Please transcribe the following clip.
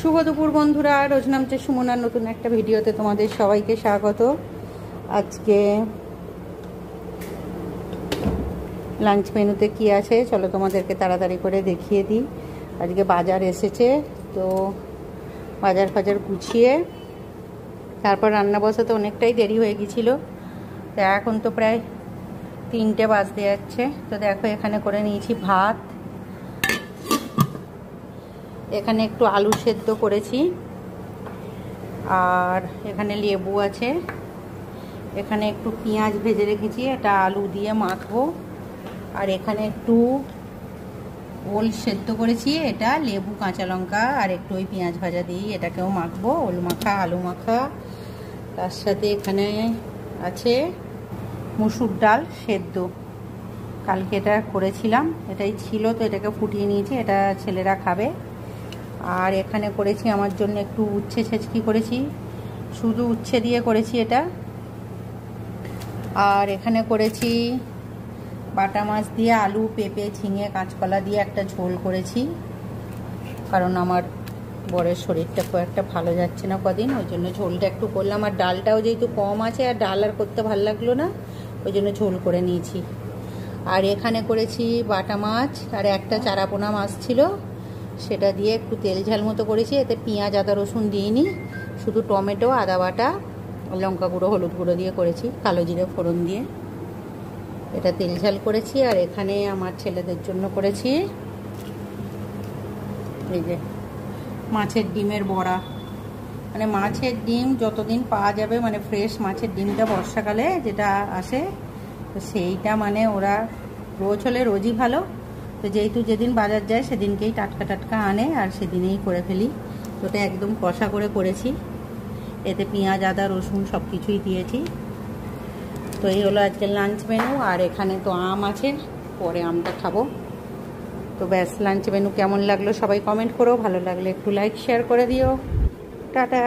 শুভ দুপুর বন্ধুরা, রোজ নামছে সুমনার নতুন একটা ভিডিওতে তোমাদের সবাইকে স্বাগত। আজকে লাঞ্চ মেনুতে কি আছে চলো তোমাদেরকে তাড়াতাড়ি করে দেখিয়ে দিই। আজকে বাজার এসেছে, তো বাজার ফাজার গুছিয়ে তারপর রান্না বসাতে অনেকটাই দেরি হয়ে গিয়েছিল। তো এখন তো প্রায় 3টে বাজতে যাচ্ছে। তো দেখো এখানে করে নিয়েছি ভাত, এখানে একটু আলু সেদ্ধ করেছি, আর এখানে লেবু আছে, এখানে একটু পেঁয়াজ ভেজে রেখেছি, এটা আলু দিয়ে মাখবো। আর এখানে একটু ওল সেদ্ধ করেছি, এটা লেবু কাঁচা লঙ্কা আর একটু ওই পেঁয়াজ ভাজা দিয়ে এটাকেও মাখবো, ওল মাখা আলু মাখা। তার সাথে এখানে আছে মুসুর ডাল সেদ্ধ, কালকে এটা করেছিলাম, এটাই ছিল, তো এটাকে ফুটিয়ে নিয়েছি, এটা ছেলেরা খাবে। আর এখানে করেছি আমার জন্য একটু উচ্ছে ছেঁচকি করেছি, শুধু উচ্ছে দিয়ে করেছি এটা। আর এখানে করেছি বাটা মাছ দিয়ে আলু পেঁপে ঝিঙে কাঁচকলা দিয়ে একটা ঝোল করেছি, কারণ আমার বরের শরীরটা খুব একটা ভালো যাচ্ছে না কদিন, ওই জন্য ঝোলটা একটু করলাম। আর ডালটাও যেহেতু কম আছে আর ডাল আর করতে ভালো লাগলো না, ওই জন্য ঝোল করে নিয়েছি। আর এখানে করেছি বাটা মাছ আর একটা চারাপোনা মাছ ছিল, সেটা দিয়ে একটু তেল ঝাল মতো করেছি। এতে পেঁয়াজ আদা রসুন দিইনি, শুধু টমেটো আদা বাটা লঙ্কা গুঁড়ো হলুদ গুঁড়ো দিয়ে করেছি, কালো জিরে ফোড়ন দিয়ে এটা তেল ঝাল করেছি। আর এখানে আমার ছেলেদের জন্য করেছি এই যে মাছের ডিমের বড়া, মানে মাছের ডিম যতদিন পাওয়া যাবে, মানে ফ্রেশ মাছের ডিমটা বর্ষাকালে যেটা আসে, তো সেইটা মানে ওরা রোজ হলে রোজই ভালো, তো যেহেতু যেদিন বাজার যায় সেদিনকেই টাটকা টাটকা আনে আর সেদিনেই করে ফেলি। তো ওটা একদম কষা করে করেছি, এতে পেঁয়াজ আদা রসুন সব কিছুই দিয়েছি। তো এই হলো আজকের লাঞ্চ মেনু। আর এখানে তো আম আছে, পরে আমটা খাবো। তো ব্যাস, লাঞ্চ মেনু কেমন লাগলো সবাই কমেন্ট করো, ভালো লাগলে একটু লাইক শেয়ার করে দিও। টাটা।